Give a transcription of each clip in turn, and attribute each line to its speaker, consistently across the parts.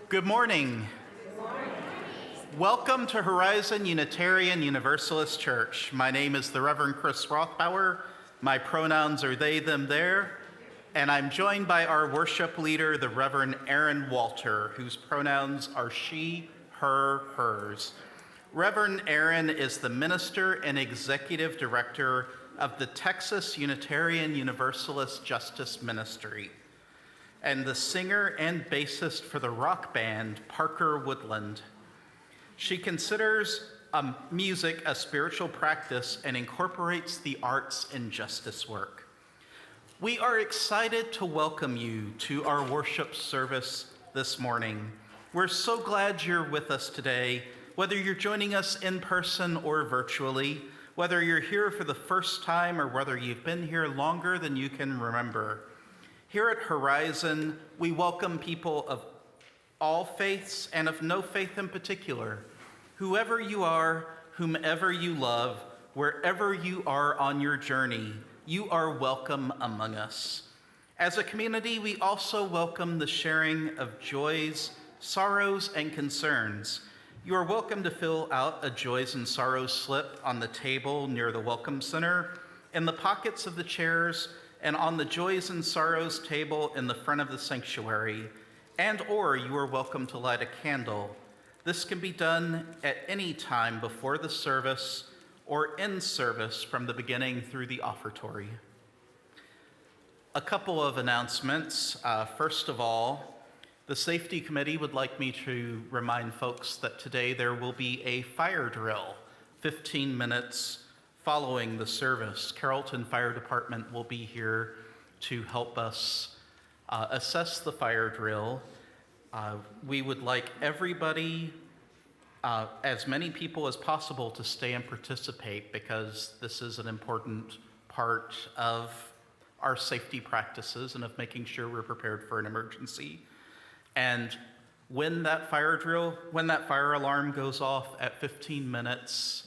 Speaker 1: Good morning.
Speaker 2: Good morning.
Speaker 1: Welcome to Horizon Unitarian Universalist Church. My name is the Reverend Chris Rothbauer. My pronouns are they, them, their, and I'm joined by our worship leader, the Reverend Aaron Walter, whose pronouns are she, her, hers. Reverend Aaron is the minister and executive director of the Texas Unitarian Universalist Justice Ministry, and the singer and bassist for the rock band Parker Woodland. She considers music a spiritual practice and incorporates the arts in justice work. We are excited to welcome you to our worship service this morning. We're so glad you're with us today, whether you're joining us in person or virtually, whether you're here for the first time or whether you've been here longer than you can remember. Here at Horizon, we welcome people of all faiths and of no faith in particular. Whoever you are, whomever you love, wherever you are on your journey, you are welcome among us. As a community, we also welcome the sharing of joys, sorrows, and concerns. You are welcome to fill out a joys and sorrows slip on the table near the Welcome Center, in the pockets of the chairs, and on the joys and sorrows table in the front of the sanctuary, or you are welcome to light a candle. This can be done at any time before the service or in service from the beginning through the Offertory. A couple of announcements. First of all, the Safety Committee would like me to remind folks that today there will be a fire drill, 15 minutes following the service. Carrollton Fire Department will be here to help us assess the fire drill. We would like everybody, as many people as possible, to stay and participate because this is an important part of our safety practices and of making sure we're prepared for an emergency. And when that fire alarm goes off at 15 minutes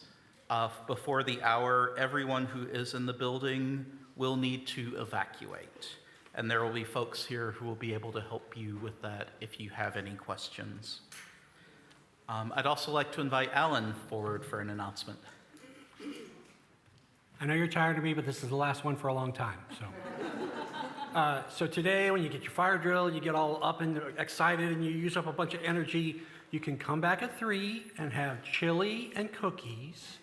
Speaker 1: before the hour, everyone who is in the building will need to evacuate. And there will be folks here who will be able to help you with that if you have any questions. I'd also like to invite Alan forward for an announcement.
Speaker 3: I know you're tired of me, but this is the last one for a long time. So today, when you get your fire drill, you get all up and excited and you use up a bunch of energy, you can come back at 3 and have chili and cookies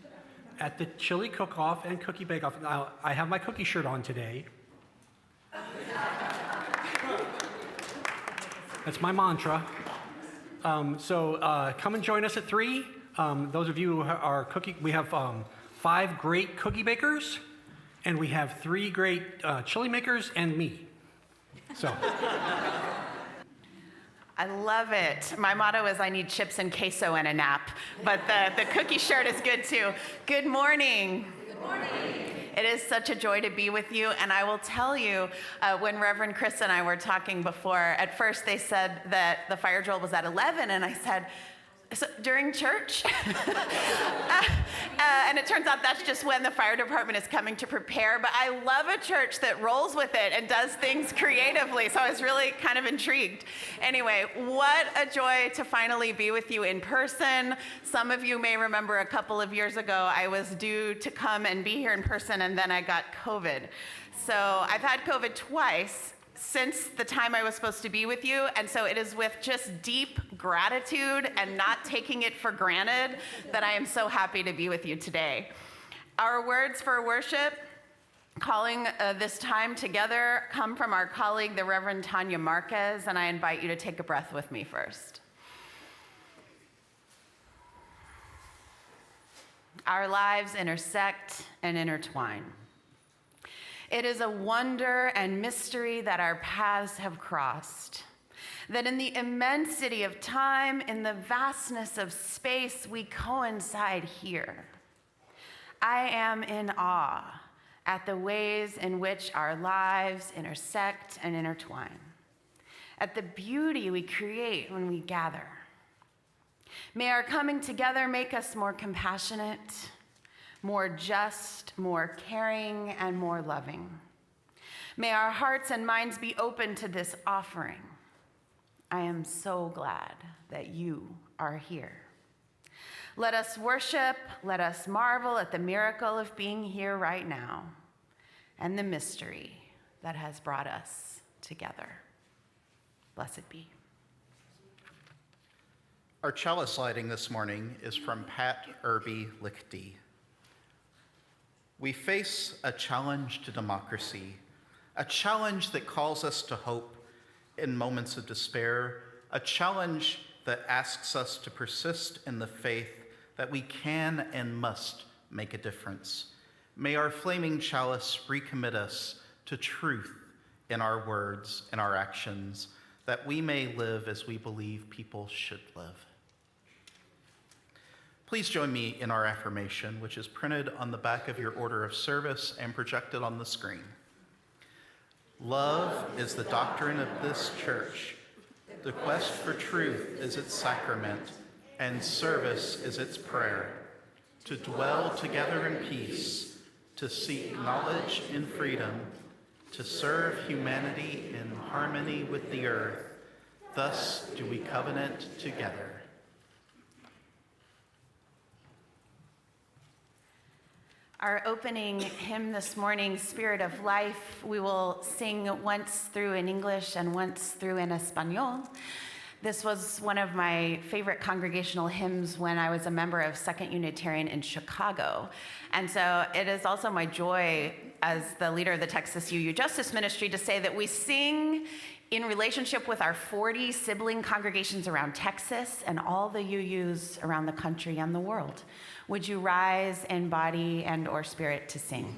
Speaker 3: at the chili cook-off and cookie bake-off. Now, I have my cookie shirt on today. That's my mantra. So come and join us at 3. Those of you who are cookie, we have 5 great cookie bakers, and we have 3 great chili makers and me. So.
Speaker 2: I love it. My motto is I need chips and queso and a nap, but the cookie shirt is good too. Good morning.
Speaker 4: Good morning.
Speaker 2: It is such a joy to be with you, and I will tell you, when Reverend Chris and I were talking before, at first they said that the fire drill was at 11, and I said, so during church? And it turns out that's just when the fire department is coming to prepare, but I love a church that rolls with it and does things creatively, so I was really kind of intrigued. Anyway, what a joy to finally be with you in person. Some of you may remember a couple of years ago, I was due to come and be here in person, and then I got COVID. So I've had COVID twice since the time I was supposed to be with you, and so it is with just deep gratitude and not taking it for granted that I am so happy to be with you today. Our words for worship, calling this time together, come from our colleague, the Reverend Tanya Marquez, and I invite you to take a breath with me first. Our lives intersect and intertwine. It is a wonder and mystery that our paths have crossed, that in the immensity of time, in the vastness of space, we coincide here. I am in awe at the ways in which our lives intersect and intertwine, at the beauty we create when we gather. May our coming together make us more compassionate, more just, more caring, and more loving. May our hearts and minds be open to this offering. I am so glad that you are here. Let us worship, let us marvel at the miracle of being here right now and the mystery that has brought us together. Blessed be.
Speaker 1: Our chalice lighting this morning is from Pat Irby Lichty. We face a challenge to democracy, a challenge that calls us to hope in moments of despair, a challenge that asks us to persist in the faith that we can and must make a difference. May our flaming chalice recommit us to truth in our words and our actions, that we may live as we believe people should live. Please join me in our affirmation, which is printed on the back of your order of service and projected on the screen. Love is the doctrine of this church. The quest for truth is its sacrament, and service is its prayer. To dwell together in peace, to seek knowledge in freedom, to serve humanity in harmony with the earth. Thus do we covenant together.
Speaker 2: Our opening hymn this morning, Spirit of Life, we will sing once through in English and once through in Espanol. This was one of my favorite congregational hymns when I was a member of Second Unitarian in Chicago. And so it is also my joy as the leader of the Texas UU Justice Ministry to say that we sing in relationship with our 40 sibling congregations around Texas and all the UUs around the country and the world. Would you rise in body and or spirit to sing?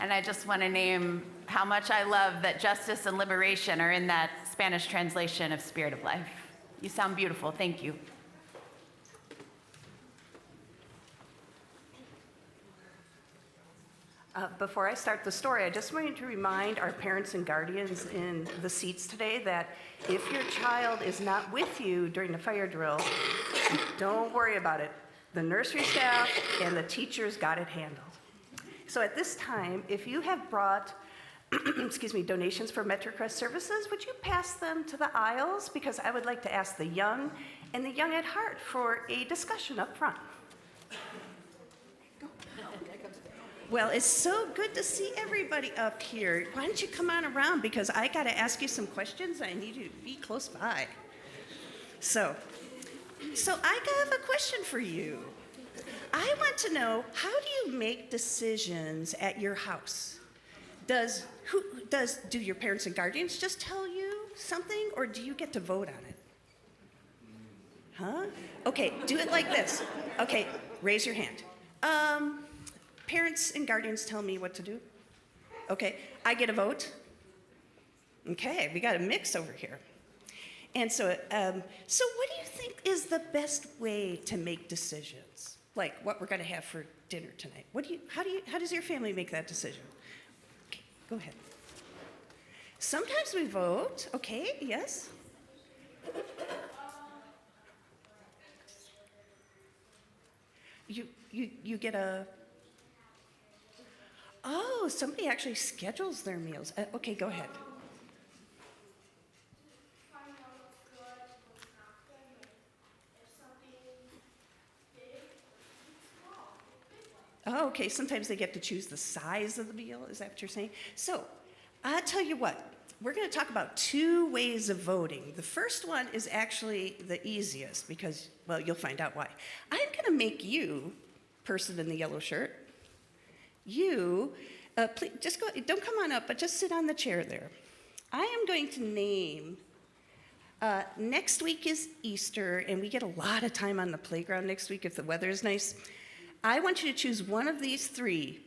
Speaker 2: And I just want to name how much I love that justice and liberation are in that Spanish translation of Spirit of Life. You sound beautiful. Thank you.
Speaker 4: Before I start the story, I just wanted to remind our parents and guardians in the seats today that if your child is not with you during the fire drill, don't worry about it. The nursery staff and the teachers got it handled. So at this time, if you have brought donations for MetroCrest services, would you pass them to the aisles? Because I would like to ask the young and the young at heart for a discussion up front.
Speaker 5: Well, it's so good to see everybody up here. Why don't you come on around, because I got to ask you some questions. I need you to be close by. So I have a question for you. I want to know, how do you make decisions at your house? Do your parents and guardians just tell you something, or do you get to vote on it? Huh? Okay, do it like this. Okay, raise your hand. parents and guardians tell me what to do. Okay, I get a vote. Okay, we got a mix over here. And so what do you think is the best way to make decisions? Like what we're going to have for dinner tonight. How does your family make that decision? Okay, go ahead. Sometimes we vote. Okay, yes. You get a. Oh, somebody actually schedules their meals. Okay, go ahead. Oh, okay, sometimes they get to choose the size of the meal. Is that what you're saying? So, I'll tell you what. We're going to talk about 2 ways of voting. The first one is actually the easiest because, well, you'll find out why. I'm going to make you, person in the yellow shirt, you, please, just go, don't come on up, but just sit on the chair there. I am going to name, next week is Easter, and we get a lot of time on the playground next week if the weather is nice. I want you to choose one of these 3,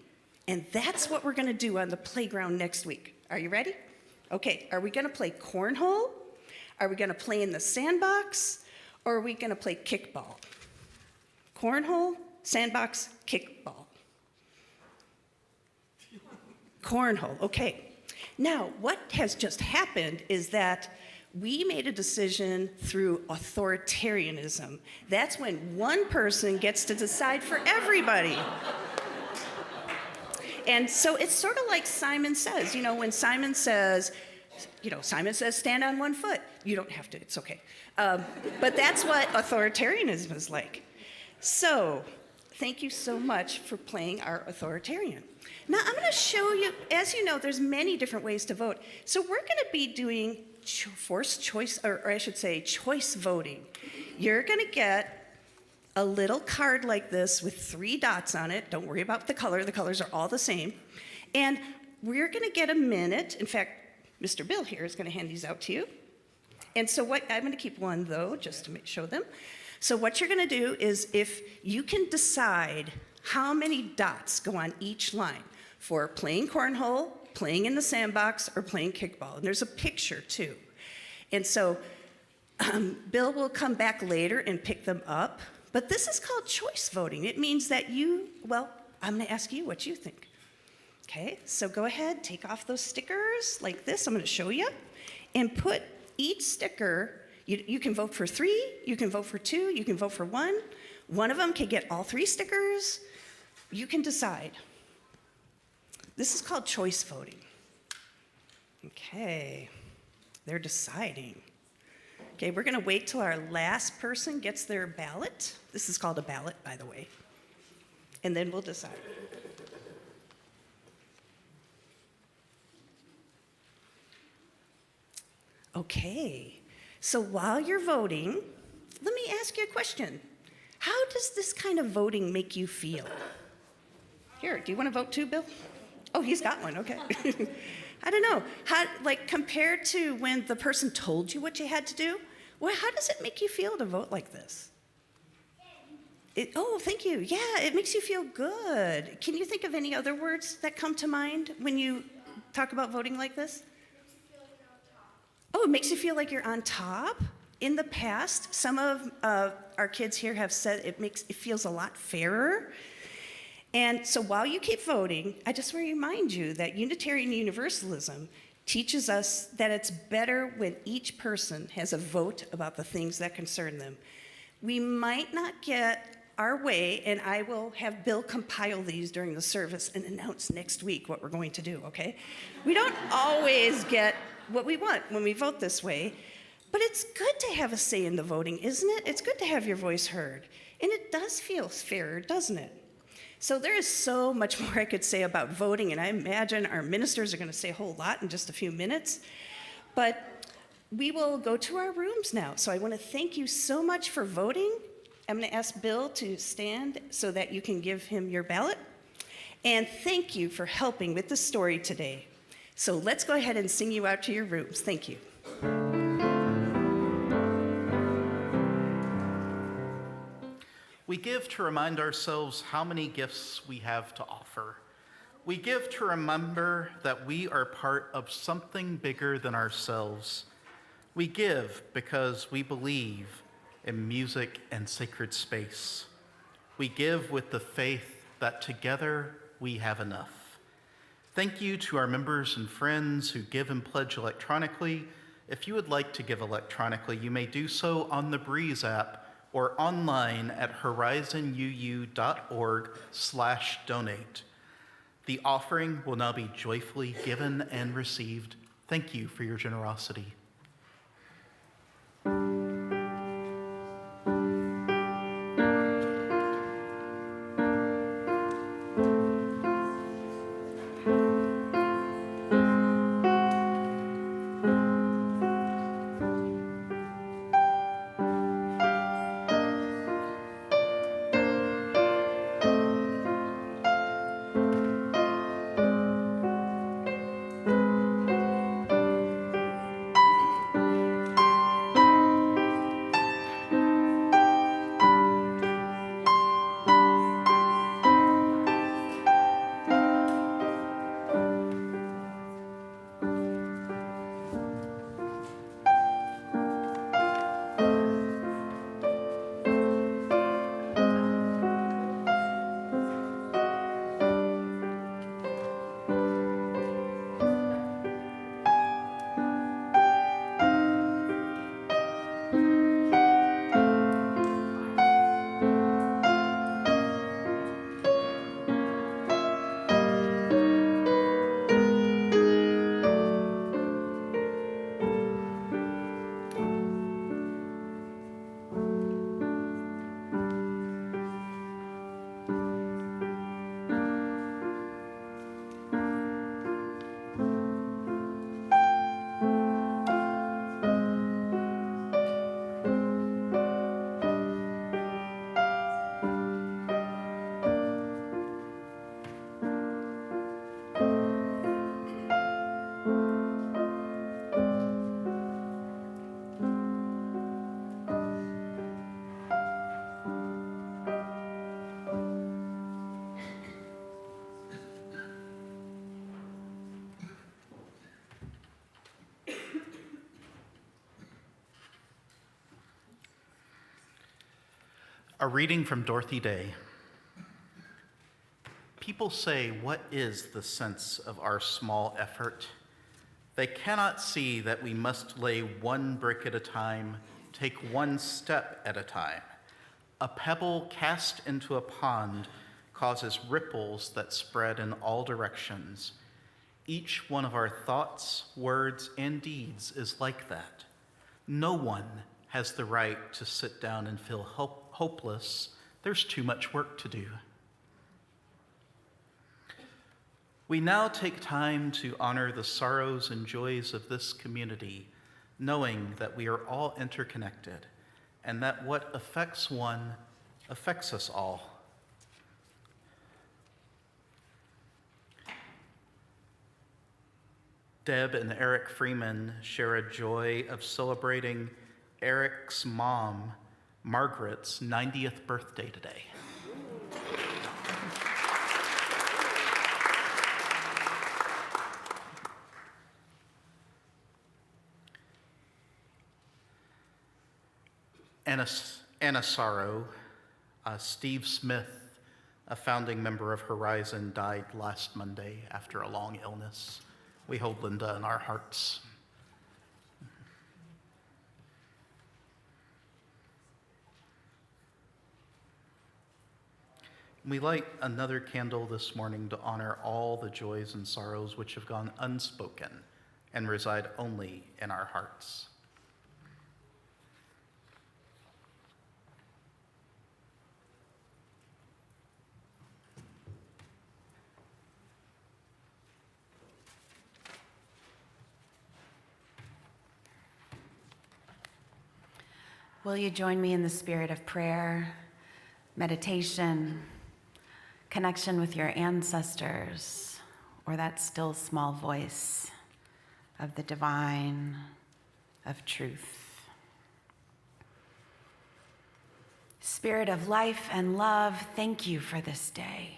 Speaker 5: and that's what we're going to do on the playground next week. Are you ready? Okay, are we going to play cornhole? Are we going to play in the sandbox? Or are we going to play kickball? Cornhole, sandbox, kickball. Cornhole, okay. Now, what has just happened is that we made a decision through authoritarianism. That's when one person gets to decide for everybody. And so it's sort of like Simon Says. You know, when Simon says, stand on one foot. You don't have to, it's okay. But that's what authoritarianism is like. So, thank you so much for playing our authoritarian. Now, I'm going to show you, as you know, there's many different ways to vote. So we're going to be doing forced choice, or I should say choice voting. You're going to get a little card like this with 3 dots on it. Don't worry about the color. The colors are all the same. And we're going to get a minute. In fact, Mr. Bill here is going to hand these out to you. And so I'm going to keep one, though, just to show them. So what you're going to do is if you can decide how many dots go on each line for playing cornhole, playing in the sandbox, or playing kickball. And there's a picture, too. And so Bill will come back later and pick them up. But this is called choice voting. It means that I'm going to ask you what you think. Okay, so go ahead, take off those stickers like this. I'm going to show you. And put each sticker, you can vote for 3, you can vote for 2, you can vote for 1. One of them can get all 3 stickers. You can decide. This is called choice voting. Okay, they're deciding. Okay, we're going to wait till our last person gets their ballot. This is called a ballot, by the way. And then we'll decide. Okay, so while you're voting, let me ask you a question. How does this kind of voting make you feel? Here, do you want to vote too, Bill? Oh, he's got one, okay. I don't know, compared to when the person told you what you had to do, well, how does it make you feel to vote like this? Oh, thank you. Yeah, it makes you feel good. Can you think of any other words that come to mind when you talk about voting like this? Oh, it makes you feel like you're on top. In the past, some of our kids here have said it feels a lot fairer. And so while you keep voting, I just want to remind you that Unitarian Universalism teaches us that it's better when each person has a vote about the things that concern them. We might not get our way, and I will have Bill compile these during the service and announce next week what we're going to do, okay? We don't always get what we want when we vote this way, but it's good to have a say in the voting, isn't it? It's good to have your voice heard. And it does feel fairer, doesn't it? So there is so much more I could say about voting, and I imagine our ministers are going to say a whole lot in just a few minutes. But we will go to our rooms now. So I want to thank you so much for voting. I'm going to ask Bill to stand so that you can give him your ballot. And thank you for helping with the story today. So let's go ahead and sing you out to your rooms. Thank you.
Speaker 1: We give to remind ourselves how many gifts we have to offer. We give to remember that we are part of something bigger than ourselves. We give because we believe in music and sacred space. We give with the faith that together we have enough. Thank you to our members and friends who give and pledge electronically. If you would like to give electronically, you may do so on the Breeze app or online at horizonuu.org/donate. The offering will now be joyfully given and received. Thank you for your generosity. A reading from Dorothy Day. People say, "What is the sense of our small effort?" They cannot see that we must lay one brick at a time, take one step at a time. A pebble cast into a pond causes ripples that spread in all directions. Each one of our thoughts, words, and deeds is like that. No one has the right to sit down and feel hopeless. There's too much work to do. We now take time to honor the sorrows and joys of this community, knowing that we are all interconnected and that what affects one affects us all. Deb and Eric Freeman share a joy of celebrating Eric's mom, Margaret's 90th birthday today. Anna Sorrow, Steve Smith, a founding member of Horizon, died last Monday after a long illness. We hold Linda in our hearts. We light another candle this morning to honor all the joys and sorrows which have gone unspoken and reside only in our hearts.
Speaker 2: Will you join me in the spirit of prayer, meditation, connection with your ancestors, or that still small voice of the divine, of truth? Spirit of life and love, thank you for this day.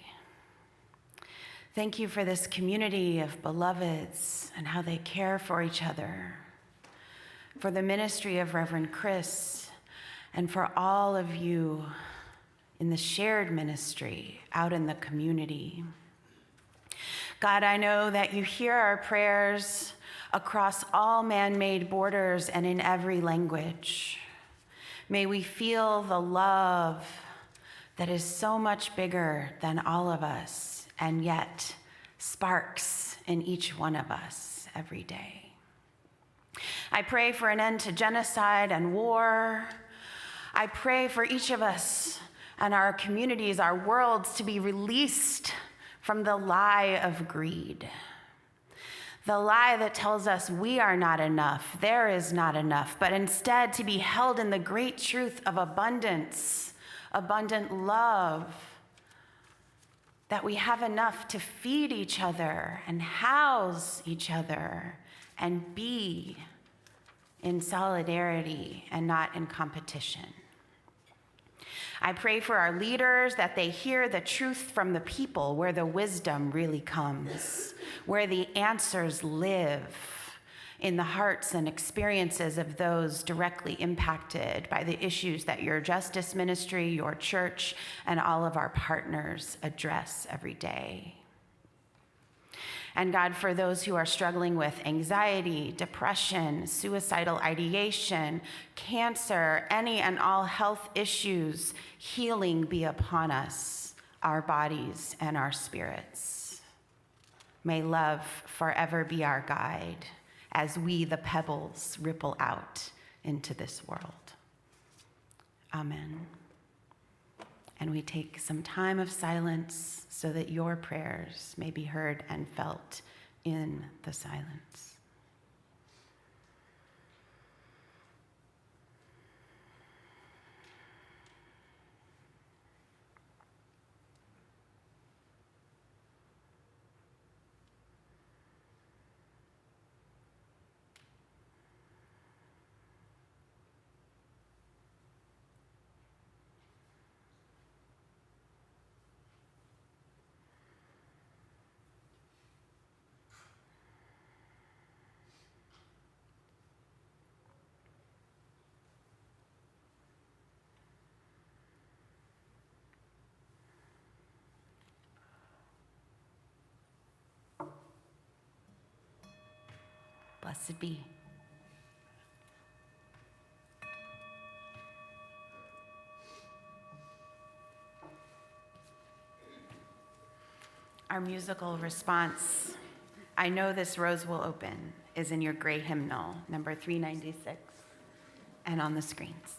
Speaker 2: Thank you for this community of beloveds and how they care for each other, for the ministry of Reverend Chris, and for all of you in the shared ministry out in the community. God, I know that you hear our prayers across all man-made borders and in every language. May we feel the love that is so much bigger than all of us and yet sparks in each one of us every day. I pray for an end to genocide and war. I pray for each of us and our communities, our worlds, to be released from the lie of greed. The lie that tells us we are not enough, there is not enough, but instead to be held in the great truth of abundance, abundant love, that we have enough to feed each other and house each other and be in solidarity and not in competition. I pray for our leaders that they hear the truth from the people where the wisdom really comes, where the answers live in the hearts and experiences of those directly impacted by the issues that your justice ministry, your church, and all of our partners address every day. And God, for those who are struggling with anxiety, depression, suicidal ideation, cancer, any and all health issues, healing be upon us, our bodies and our spirits. May love forever be our guide as we, the pebbles, ripple out into this world. Amen. And we take some time of silence so that your prayers may be heard and felt in the silence. Blessed be. Our musical response, I Know This Rose Will Open, is in your gray hymnal, number 396, and on the screens.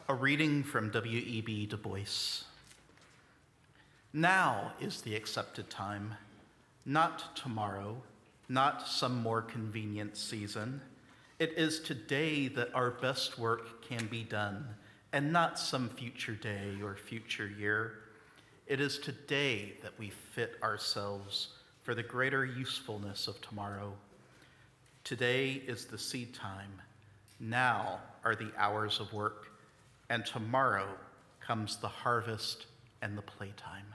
Speaker 2: A reading from W.E.B. Du Bois. Now is the accepted time, not tomorrow, not some more convenient season. It is today that our best work can be done, and not some future day or future year. It is today that we fit ourselves for the greater usefulness of tomorrow. Today is the seed time. Now are the hours of work. And tomorrow comes the harvest and the playtime.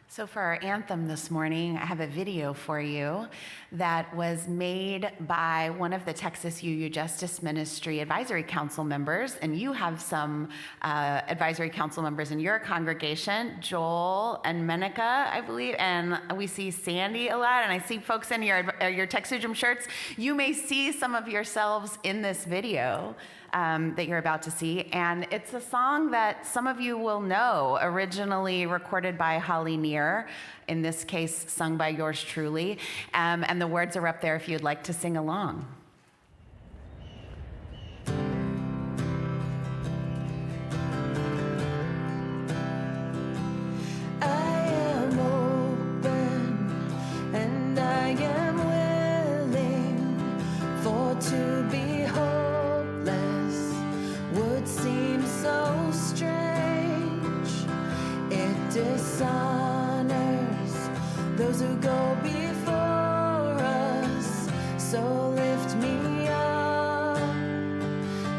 Speaker 2: So for our anthem this morning, I have a video for you that was made by one of the Texas UU Justice Ministry Advisory Council members, and you have some advisory council members in your congregation, Joel and Menica, I believe, and we see Sandy a lot, and I see folks in your TechSujum shirts. You may see some of yourselves in this video. that you're about to see. And it's a song that some of you will know, originally recorded by Holly Near, in this case, sung by yours truly. And the words are up there if you'd like to sing along.
Speaker 6: To be hopeless would seem so strange. It dishonors those who go before us. So lift me up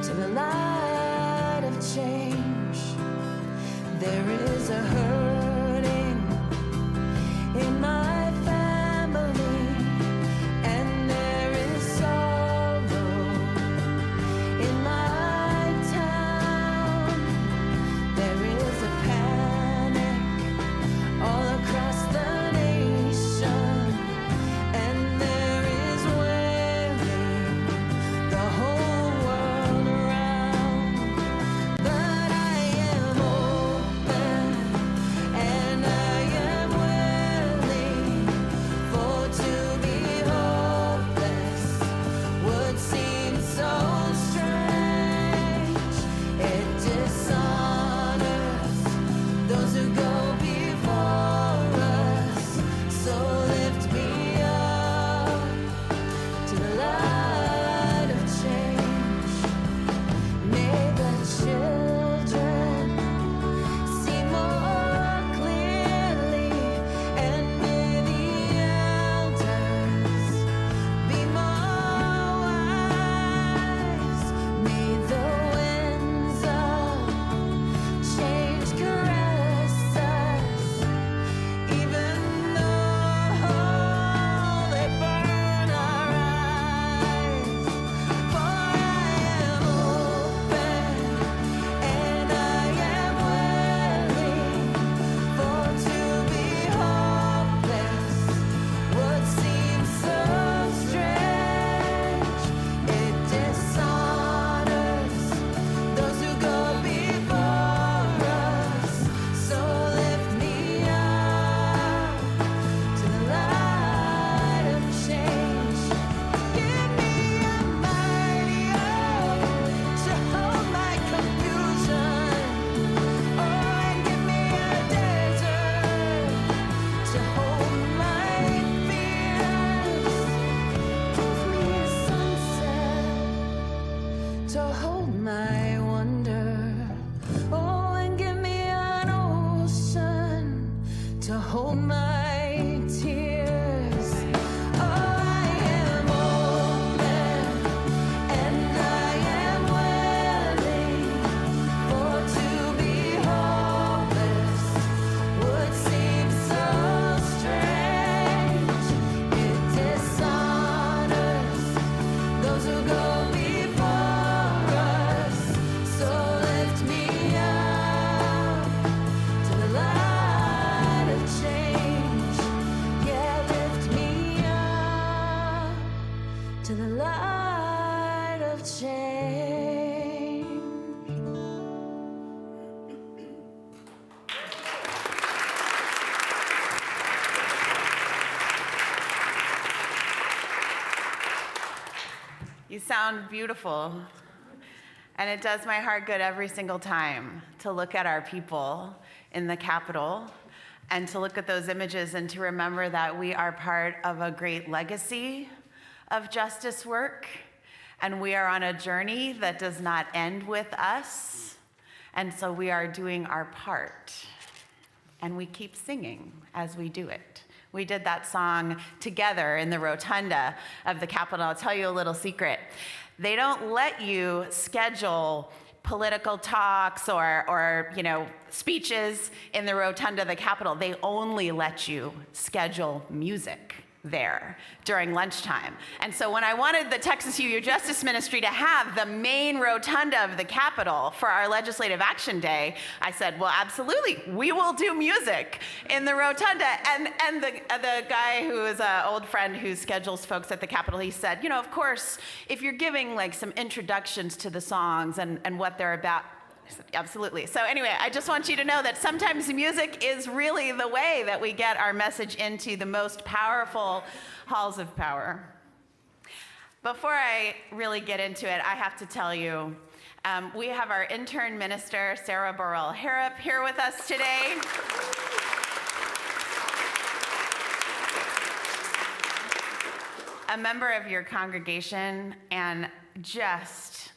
Speaker 6: to the light of change. There is a hurting in my family, and there is sorrow in my town. There is a panic all across the nation, and there is wailing the whole world around. But I am open and I am willing, for to be hopeless would seem so strange. It dishonors those who go before us. So lift me up to the light of change. May the children see more clearly, and may the elders be more wise. May the winds of change caress us, even though they burn our eyes. For I am open and I am willing, for to be hopeless would seem so strange. It dishonors those who go before us. So lift me up to the light of change. Give me a mighty oath to hold my confusion. Oh, and give me a desert to hold my fears. Give me a sunset to hold my wonder. Oh, and give me an ocean to hold my tears. Oh, I am open and I am willing, for to be hopeless would seem so strange. It dishonors those who go before us. So lift me up to the light of change. Yeah, lift me up to the light of change.
Speaker 2: You sound beautiful. And it does my heart good every single time to look at our people in the Capitol and to look at those images and to remember that we are part of a great legacy of justice work. And we are on a journey that does not end with us. And so we are doing our part. And we keep singing as we do it. We did that song together in the rotunda of the Capitol. I'll tell you a little secret. They don't let you schedule political talks or speeches in the rotunda of the Capitol. They only let you schedule music there during lunchtime. And so when I wanted the Texas UU Justice Ministry to have the main rotunda of the Capitol for our Legislative Action Day, I said, well, absolutely, we will do music in the rotunda. And the guy who is an old friend who schedules folks at the Capitol, he said, you know, of course, if you're giving like some introductions to the songs and what they're about, I said, absolutely. So anyway, I just want you to know that sometimes music is really the way that we get our message into the most powerful halls of power. Before I really get into it, I have to tell you, we have our intern minister, Sarah Burrell-Harrop, here with us today. A member of your congregation, and just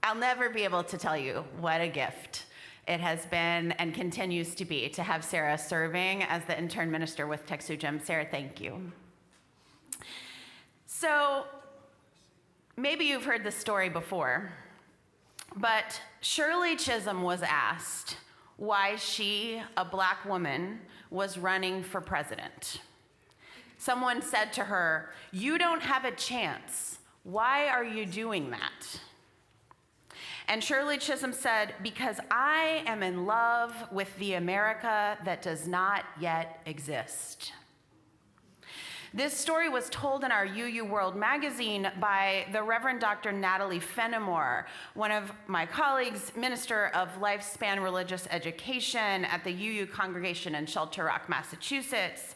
Speaker 2: I'll never be able to tell you what a gift it has been and continues to be to have Sarah serving as the intern minister with TexUGEM. Sarah, thank you. So maybe you've heard this story before, but Shirley Chisholm was asked why she, a black woman, was running for president. Someone said to her, "You don't have a chance. Why are you doing that?" And Shirley Chisholm said, "Because I am in love with the America that does not yet exist." This story was told in our UU World magazine by the Reverend Dr. Natalie Fenimore, one of my colleagues, Minister of Lifespan Religious Education at the UU congregation in Shelter Rock, Massachusetts.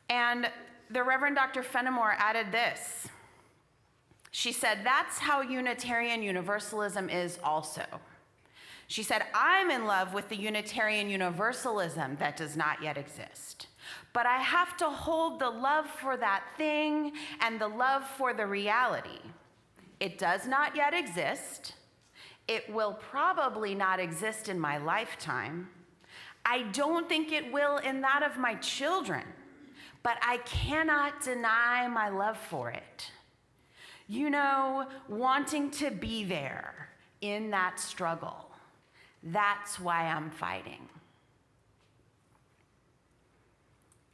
Speaker 2: And the Reverend Dr. Fenimore added this. She said, "That's how Unitarian Universalism is also." She said, "I'm in love with the Unitarian Universalism that does not yet exist. But I have to hold the love for that thing and the love for the reality. It does not yet exist. It will probably not exist in my lifetime. I don't think it will in that of my children, but I cannot deny my love for it. You know, wanting to be there in that struggle. That's why I'm fighting."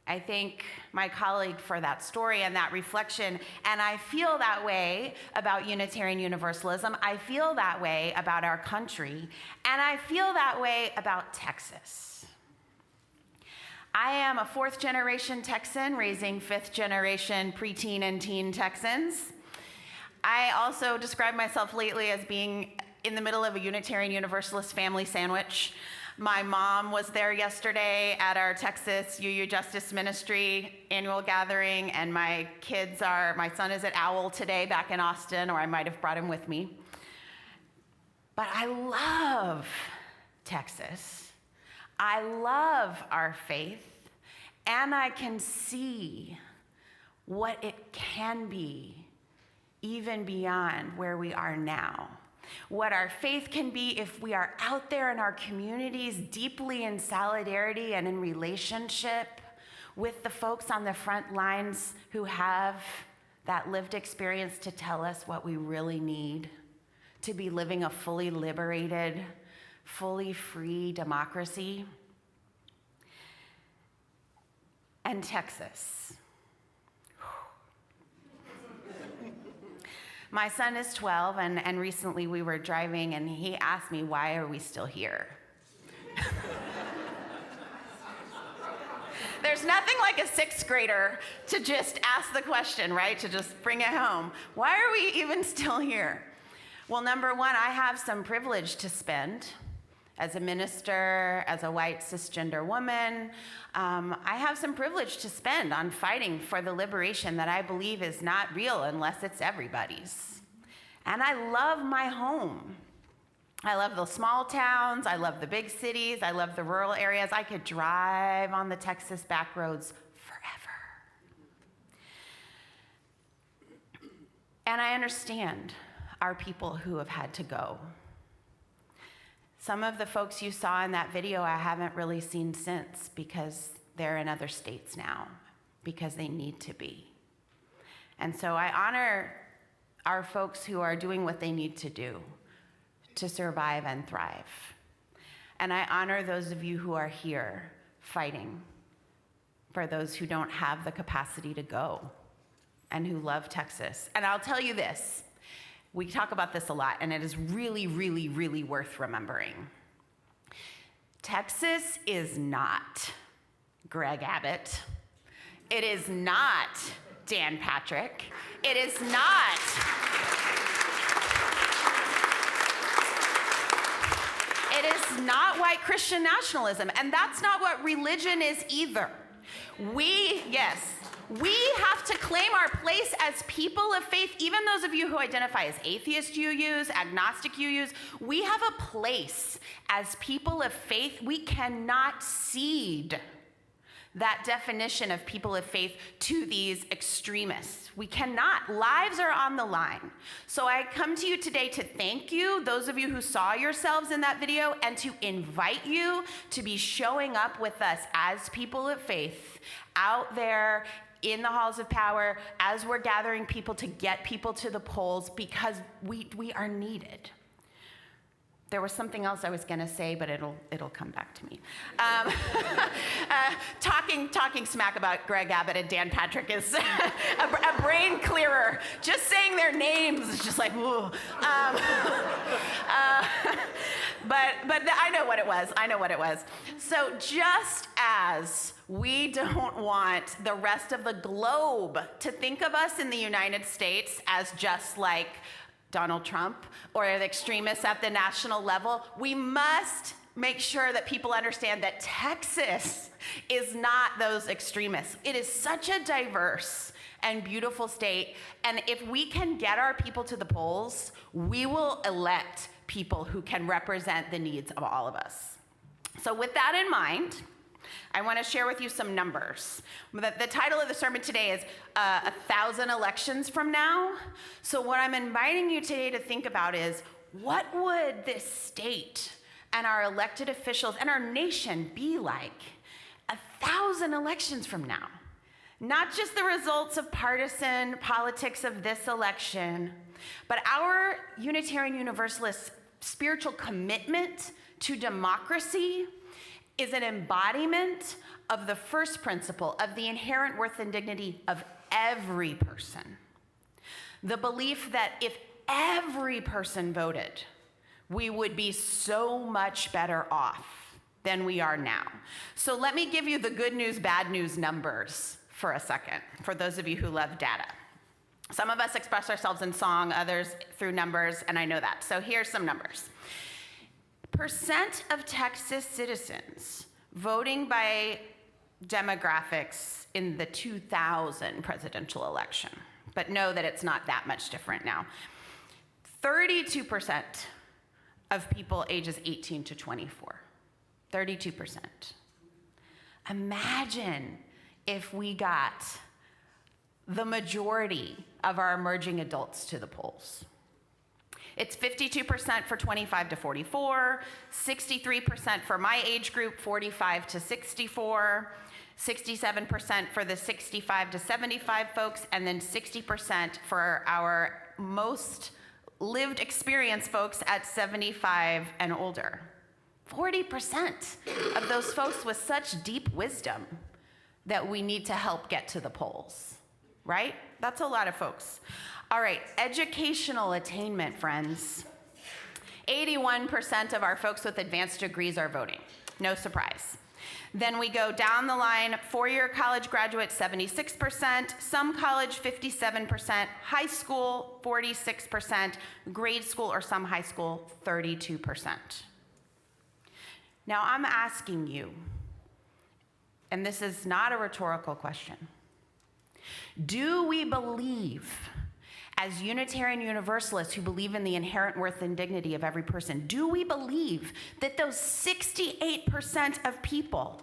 Speaker 2: I thank my colleague for that story and that reflection, and I feel that way about Unitarian Universalism. I feel that way about our country, and I feel that way about Texas. I am a fourth-generation Texan raising fifth-generation preteen and teen Texans. I also describe myself lately as being in the middle of a Unitarian Universalist family sandwich. My mom was there yesterday at our Texas UU Justice Ministry annual gathering, and my son is at OWL today back in Austin, or I might have brought him with me. But I love Texas. I love our faith, and I can see what it can be even beyond where we are now. What our faith can be if we are out there in our communities deeply in solidarity and in relationship with the folks on the front lines who have that lived experience to tell us what we really need to be living a fully liberated, fully free democracy. And Texas. My son is 12, and recently we were driving, and he asked me, "Why are we still here?" There's nothing like a sixth grader to just ask the question, right? To just bring it home. Why are we even still here? Well, number one, I have some privilege to spend as a minister, as a white cisgender woman. I have some privilege to spend on fighting for the liberation that I believe is not real unless it's everybody's. And I love my home. I love the small towns, I love the big cities, I love the rural areas. I could drive on the Texas back roads forever. And I understand our people who have had to go. Some of the folks you saw in that video I haven't really seen since because they're in other states now, because they need to be. And so I honor our folks who are doing what they need to do to survive and thrive. And I honor those of you who are here fighting for those who don't have the capacity to go and who love Texas. And I'll tell you this, we talk about this a lot, and it is really, really, really worth remembering. Texas is not Greg Abbott. It is not Dan Patrick. It is not. It is not white Christian nationalism, and that's not what religion is either. We have to claim our place as people of faith, even those of you who identify as atheist agnostic we have a place as people of faith. We cannot cede that definition of people of faith to these extremists. We cannot. Lives are on the line. So I come to you today to thank you, those of you who saw yourselves in that video, and to invite you to be showing up with us as people of faith out there in the halls of power as we're gathering people to get people to the polls, because we are needed. There was something else I was going to say, but it'll come back to me. Talking smack about Greg Abbott and Dan Patrick is a brain clearer. Just saying their names is just like, ooh. But I know what it was. So just as we don't want the rest of the globe to think of us in the United States as just like Donald Trump or the extremists at the national level, we must make sure that people understand that Texas is not those extremists. It is such a diverse and beautiful state, and if we can get our people to the polls, we will elect people who can represent the needs of all of us. So with that in mind, I want to share with you some numbers. The title of the sermon today is 1,000 elections from now. So what I'm inviting you today to think about is, what would this state and our elected officials and our nation be like 1,000 elections from now? Not just the results of partisan politics of this election, but our Unitarian Universalist spiritual commitment to democracy is an embodiment of the first principle of the inherent worth and dignity of every person. The belief that if every person voted, we would be so much better off than we are now. So let me give you the good news, bad news numbers for a second, for those of you who love data. Some of us express ourselves in song, others through numbers, and I know that. So here's some numbers. Percent of Texas citizens voting by demographics in the 2000 presidential election, but know that it's not that much different now. 32% of people ages 18 to 24. 32%. Imagine if we got the majority of our emerging adults to the polls. It's 52% for 25 to 44, 63% for my age group, 45 to 64, 67% for the 65 to 75 folks, and then 60% for our most lived experience folks at 75 and older. 40% of those folks with such deep wisdom that we need to help get to the polls, right? That's a lot of folks. All right, educational attainment, friends. 81% of our folks with advanced degrees are voting. No surprise. Then we go down the line, four-year college graduates, 76%, some college, 57%, high school, 46%, grade school or some high school, 32%. Now I'm asking you, and this is not a rhetorical question, do we believe, as Unitarian Universalists who believe in the inherent worth and dignity of every person, do we believe that those 68% of people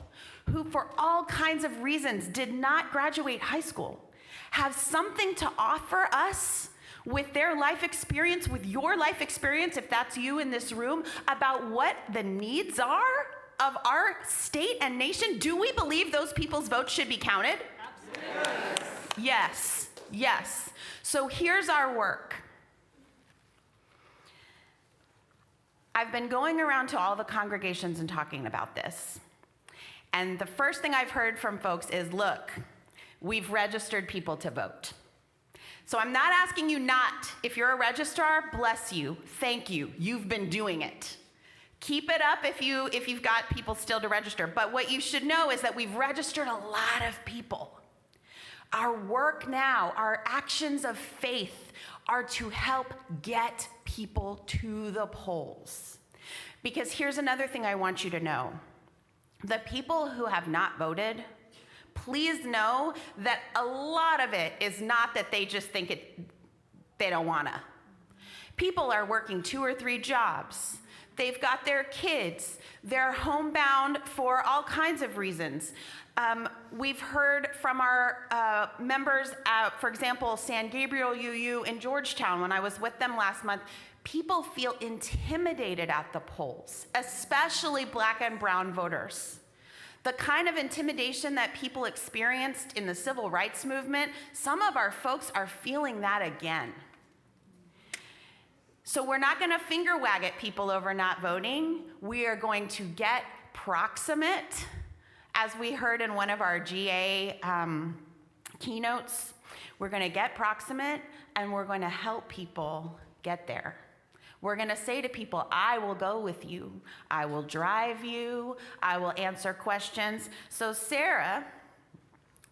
Speaker 2: who for all kinds of reasons did not graduate high school have something to offer us with their life experience, with your life experience, if that's you in this room, about what the needs are of our state and nation? Do we believe those people's votes should be counted? Absolutely. Yes, yes. So here's our work. I've been going around to all the congregations and talking about this. And the first thing I've heard from folks is, look, we've registered people to vote. So I'm not asking you not. If you're a registrar, bless you, thank you, you've been doing it. Keep it up if you've got people still to register. But what you should know is that we've registered a lot of people. Our work now, our actions of faith are to help get people to the polls. Because here's another thing I want you to know. The people who have not voted, please know that a lot of it is not that they just think they don't wanna. People are working 2 or 3 jobs. They've got their kids. They're homebound for all kinds of reasons. We've heard from our members at, for example, San Gabriel UU in Georgetown, when I was with them last month, people feel intimidated at the polls, especially Black and brown voters. The kind of intimidation that people experienced in the civil rights movement, some of our folks are feeling that again. So we're not going to finger wag at people over not voting. We are going to get proximate, as we heard in one of our GA keynotes. We're going to get proximate, and we're going to help people get there. We're going to say to people, I will go with you. I will drive you. I will answer questions. So Sarah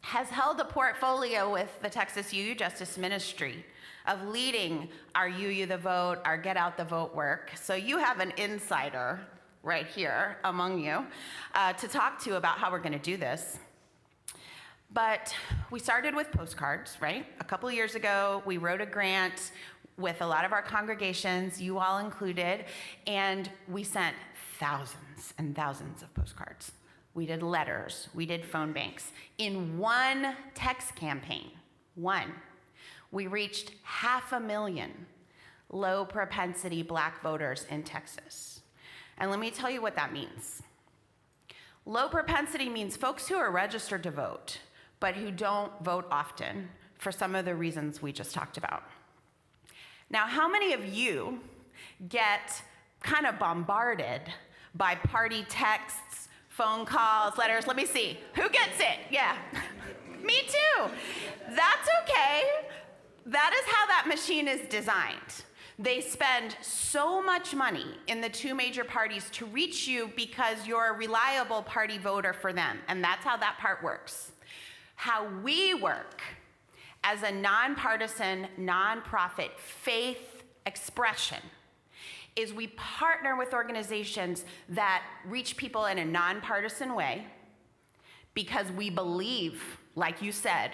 Speaker 2: has held a portfolio with the Texas UU Justice Ministry of leading our UU the Vote, our Get Out the Vote work. So you have an insider right here among you to talk to about how we're going to do this. But we started with postcards, right? A couple years ago, we wrote a grant with a lot of our congregations, you all included, and we sent thousands and thousands of postcards. We did letters, we did phone banks. In one text campaign, we reached 500,000 low propensity Black voters in Texas. And let me tell you what that means. Low propensity means folks who are registered to vote, but who don't vote often for some of the reasons we just talked about. Now, how many of you get kind of bombarded by party texts, phone calls, letters? Let me see. Who gets it? Yeah. Me too. That's okay. That is how that machine is designed. They spend so much money in the 2 major parties to reach you because you're a reliable party voter for them. And that's how that part works. How we work as a nonpartisan, nonprofit faith expression is we partner with organizations that reach people in a nonpartisan way because we believe, like you said,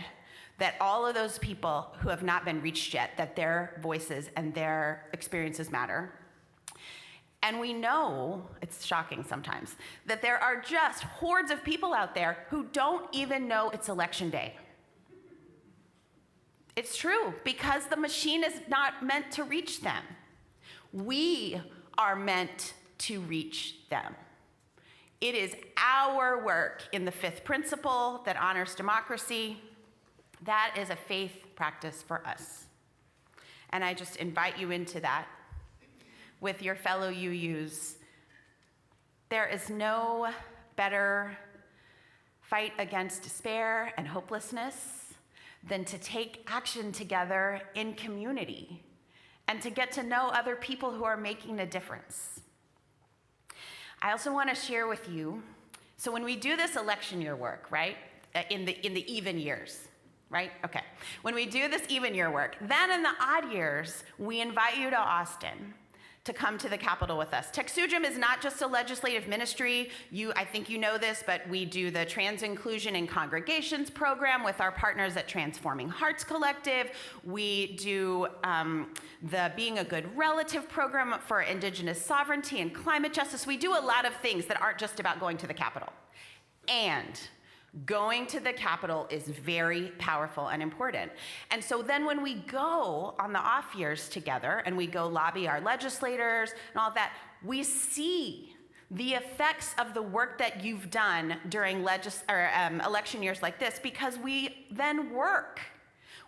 Speaker 2: that all of those people who have not been reached yet, that their voices and their experiences matter. And we know, it's shocking sometimes, that there are just hordes of people out there who don't even know it's election day. It's true, because the machine is not meant to reach them. We are meant to reach them. It is our work in the 5th principle that honors democracy. That is a faith practice for us. And I just invite you into that with your fellow UUs. There is no better fight against despair and hopelessness than to take action together in community and to get to know other people who are making a difference. I also want to share with you, so when we do this election year work, right, in the even years, right? Okay. When we do this even year work, then in the odd years, we invite you to Austin to come to the Capitol with us. Texujum is not just a legislative ministry. I think you know this, but we do the Trans Inclusion in Congregations program with our partners at Transforming Hearts Collective. We do the Being a Good Relative program for Indigenous sovereignty and climate justice. We do a lot of things that aren't just about going to the Capitol. And going to the Capitol is very powerful and important. And so then when we go on the off years together and we go lobby our legislators and all that, we see the effects of the work that you've done during election years like this, because we then work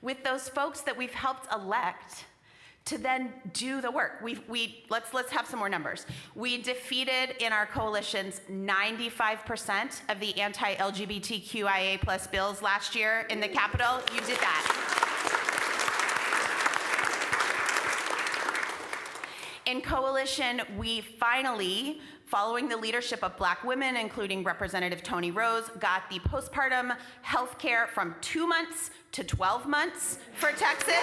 Speaker 2: with those folks that we've helped elect to then do the work. Let's have some more numbers. We defeated in our coalitions 95% of the anti-LGBTQIA plus bills last year in the Capitol. You did that. In coalition, we finally, following the leadership of Black women, including Representative Toni Rose, got the postpartum health care from 2 months to 12 months for Texas.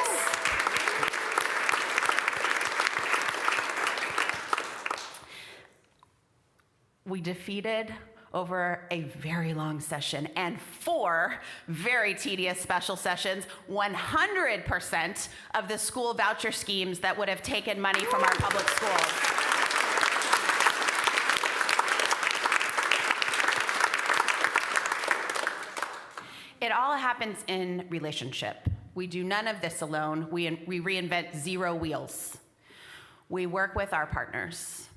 Speaker 2: We defeated over a very long session and 4 very tedious special sessions, 100% of the school voucher schemes that would have taken money from our public schools. It all happens in relationship. We do none of this alone. We reinvent 0 wheels. We work with our partners,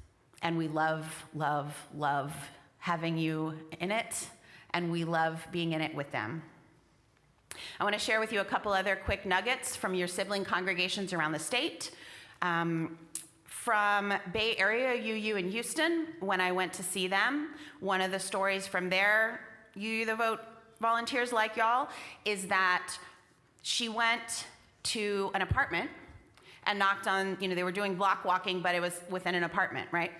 Speaker 2: and we love, love, love having you in it, and we love being in it with them. I want to share with you a couple other quick nuggets from your sibling congregations around the state. From Bay Area UU in Houston, when I went to see them, one of the stories from their UU the Vote volunteers like y'all is that she went to an apartment and knocked on, they were doing block walking, but it was within an apartment, right?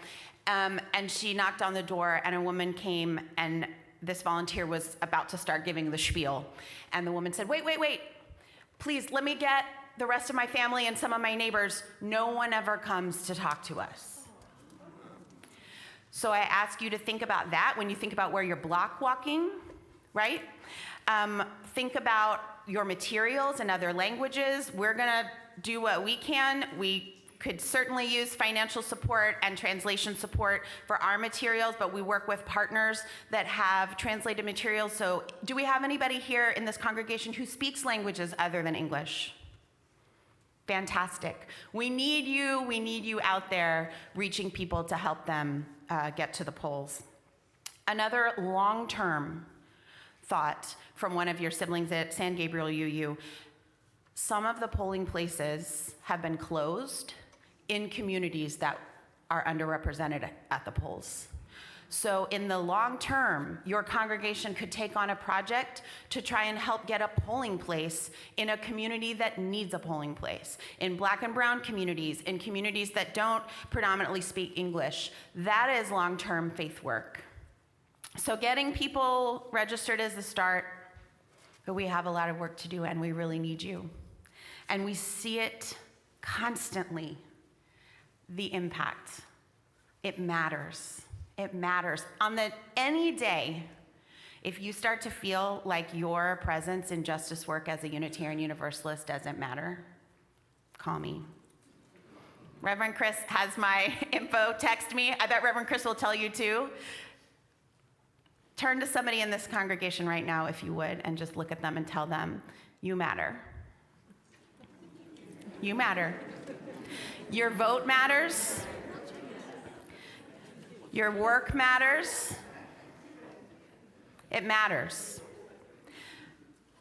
Speaker 2: And she knocked on the door, and a woman came, and this volunteer was about to start giving the spiel. And the woman said, wait, please, let me get the rest of my family and some of my neighbors. No one ever comes to talk to us. So I ask you to think about that when you think about where you're block walking, right? Think about your materials in other languages. We're gonna do what we can. We could certainly use financial support and translation support for our materials, but we work with partners that have translated materials. So do we have anybody here in this congregation who speaks languages other than English? Fantastic. We need you out there reaching people to help them get to the polls. Another long-term thought from one of your siblings at San Gabriel UU, some of the polling places have been closed in communities that are underrepresented at the polls. So in the long term, your congregation could take on a project to try and help get a polling place in a community that needs a polling place, in Black and brown communities, in communities that don't predominantly speak English. That is long-term faith work. So getting people registered is the start, but we have a lot of work to do, and we really need you. And we see it constantly. The impact. It matters. It matters. On any day, if you start to feel like your presence in justice work as a Unitarian Universalist doesn't matter, call me. Reverend Chris has my info. Text me. I bet Reverend Chris will tell you too. Turn to somebody in this congregation right now, if you would, and just look at them and tell them, you matter. You matter. Your vote matters. Your work matters. It matters.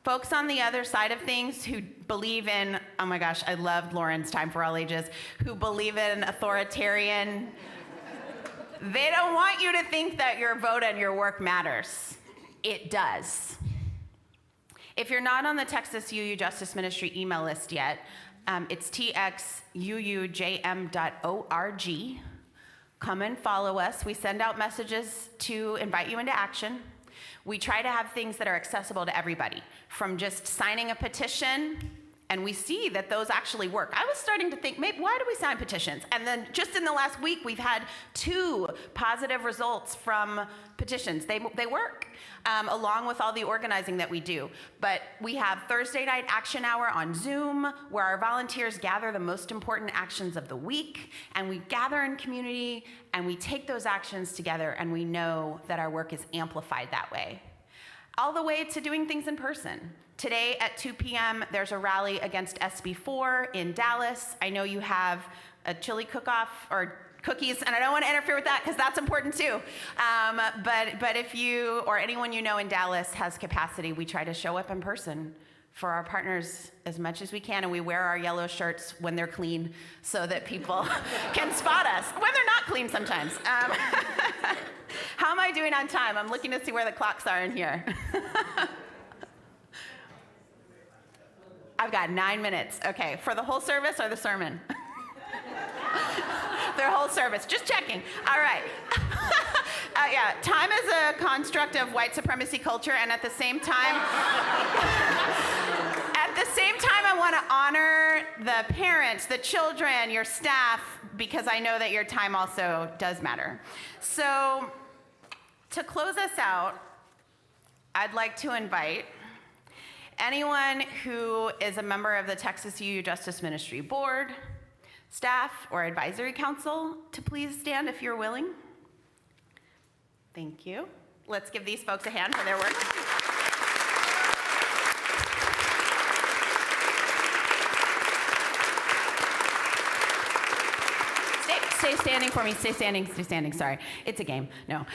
Speaker 2: Folks on the other side of things who believe in, oh my gosh, I loved Lauren's Time for All Ages, who believe in authoritarian, they don't want you to think that your vote and your work matters. It does. If you're not on the Texas UU Justice Ministry email list yet, it's txuujm.org. Come and follow us. We send out messages to invite you into action. We try to have things that are accessible to everybody, from just signing a petition, and we see that those actually work. I was starting to think, maybe, why do we sign petitions? And then just in the last week, we've had 2 positive results from petitions. They work, along with all the organizing that we do. But we have Thursday night action hour on Zoom, where our volunteers gather the most important actions of the week, and we gather in community, and we take those actions together, and we know that our work is amplified that way. All the way to doing things in person. Today at 2 p.m., there's a rally against SB4 in Dallas. I know you have a chili cook-off or cookies, and I don't want to interfere with that because that's important too. But if you or anyone you know in Dallas has capacity, we try to show up in person for our partners as much as we can, and we wear our yellow shirts when they're clean so that people can spot us when they're not clean sometimes. How am I doing on time? I'm looking to see where the clocks are in here. I've got 9 minutes. Okay, for the whole service or the sermon? The whole service, just checking. All right. Yeah, time is a construct of white supremacy culture, and at the same time, I want to honor the parents, the children, your staff, because I know that your time also does matter. So, to close us out, I'd like to invite anyone who is a member of the Texas UU Justice Ministry Board, staff, or advisory council to please stand if you're willing. Thank you. Let's give these folks a hand for their work. Stay standing for me. Stay standing. Sorry. It's a game. No.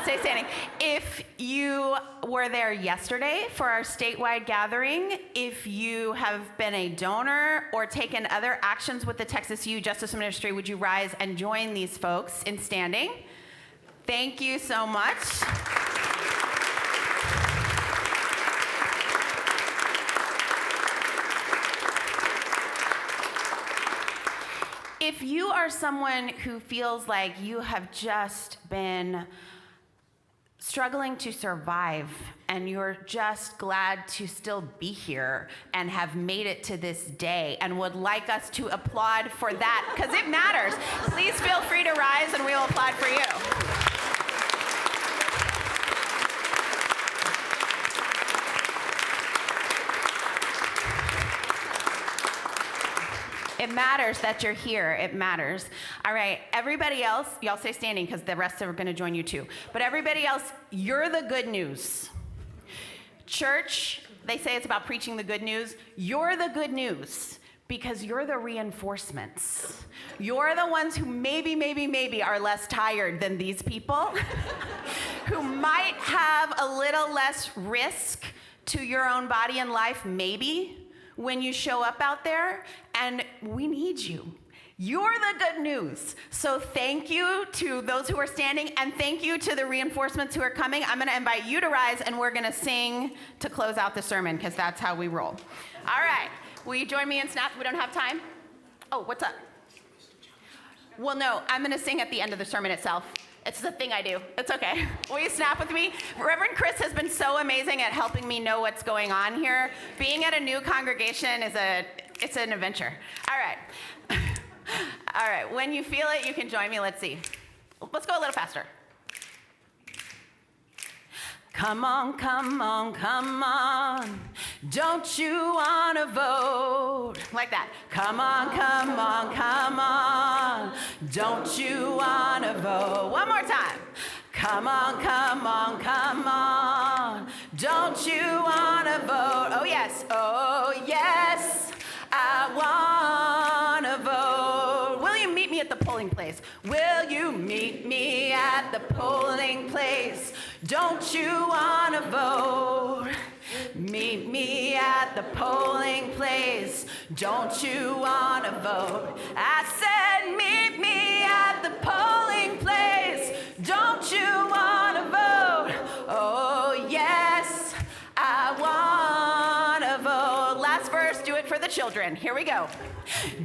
Speaker 2: Stay standing. If you were there yesterday for our statewide gathering, if you have been a donor or taken other actions with the Texas UU Justice Ministry, would you rise and join these folks in standing? Thank you so much. If you are someone who feels like you have just been struggling to survive and you're just glad to still be here and have made it to this day and would like us to applaud for that, because it matters, please feel free to rise and we will applaud for you. It matters that you're here. It matters. All right, everybody else, y'all stay standing because the rest are going to join you too. But everybody else, you're the good news. Church, they say it's about preaching the good news. You're the good news because you're the reinforcements. You're the ones who maybe are less tired than these people, who might have a little less risk to your own body and life, maybe, when you show up out there, and we need you. You're the good news. So thank you to those who are standing, and thank you to the reinforcements who are coming. I'm gonna invite you to rise, and we're gonna sing to close out the sermon, because that's how we roll. All right, will you join me in snap? We don't have time? Oh, what's up? Well, no, I'm gonna sing at the end of the sermon itself. It's the thing I do. It's okay. Will you snap with me? Reverend Chris has been so amazing at helping me know what's going on here. Being at a new congregation it's an adventure. All right. All right. When you feel it, you can join me. Let's see. Let's go a little faster. Come on, come on, come on. Don't you want to vote? Like that. Come on, come on, come on. Don't you want to vote? One more time. Come on, come on, come on. Don't you want to vote? Oh, yes. Oh, yes. I want to vote. Will you meet me at the polling place? Will you meet me at the polling place? Don't you want to vote? Meet me at the polling place. Don't you want to vote? I said, meet me at the polling place. Don't you want to vote? Oh, yes, I want to vote. Last verse, do it for the children. Here we go.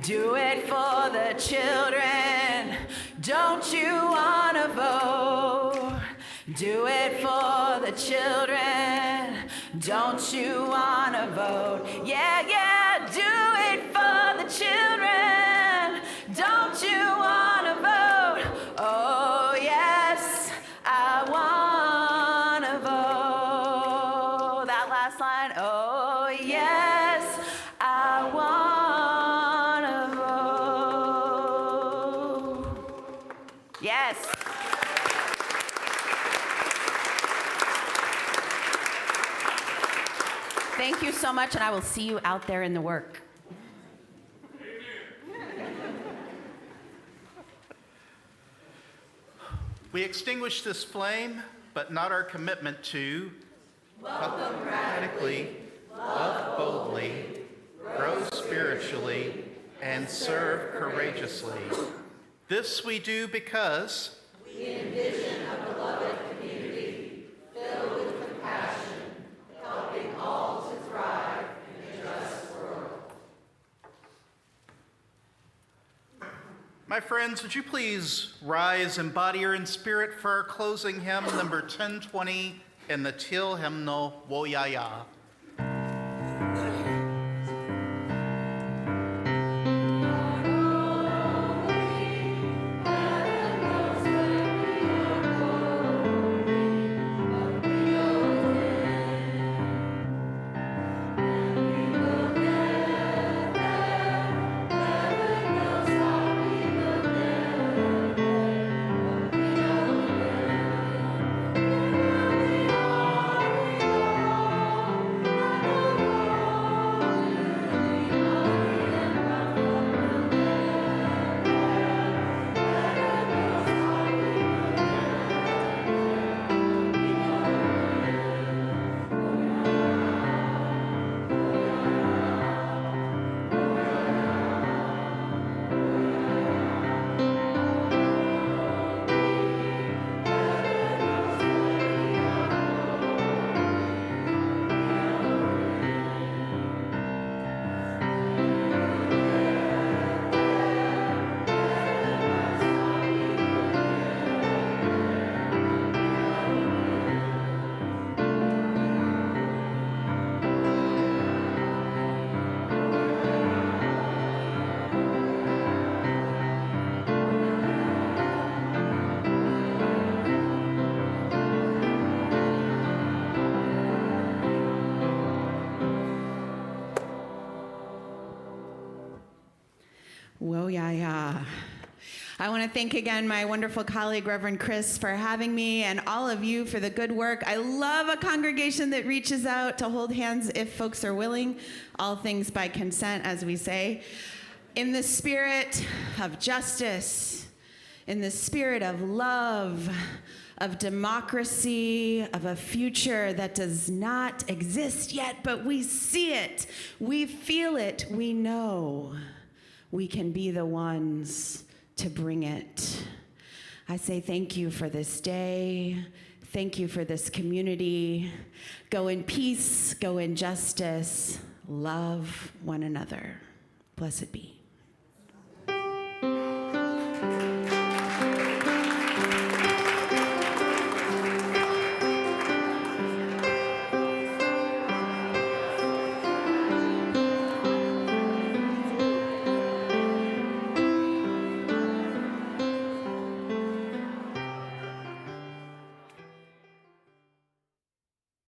Speaker 2: Do it for the children. Don't you want to vote? Do it for the children. Don't you want to vote? Yeah, yeah, do it for the children. Don't you want to vote? Oh, yes, I want to vote. That last line, oh, yes, I want to vote. Yes. Thank you so much, and I will see you out there in the work.
Speaker 1: We extinguish this flame, but not our commitment to welcome radically, love boldly. individually and serve courageously. This we do because my friends, would you please rise in body or in spirit for our closing hymn, number 1020, in the Teal hymnal, Wo Ya Ya.
Speaker 2: Whoa, yeah. I want to thank again my wonderful colleague, Reverend Chris, for having me, and all of you for the good work. I love a congregation that reaches out to hold hands if folks are willing. All things by consent, as we say. In the spirit of justice, in the spirit of love, of democracy, of a future that does not exist yet, but we see it, we feel it, we know we can be the ones to bring it. I say thank you for this day. Thank you for this community. Go in peace, go in justice, love one another. Blessed be.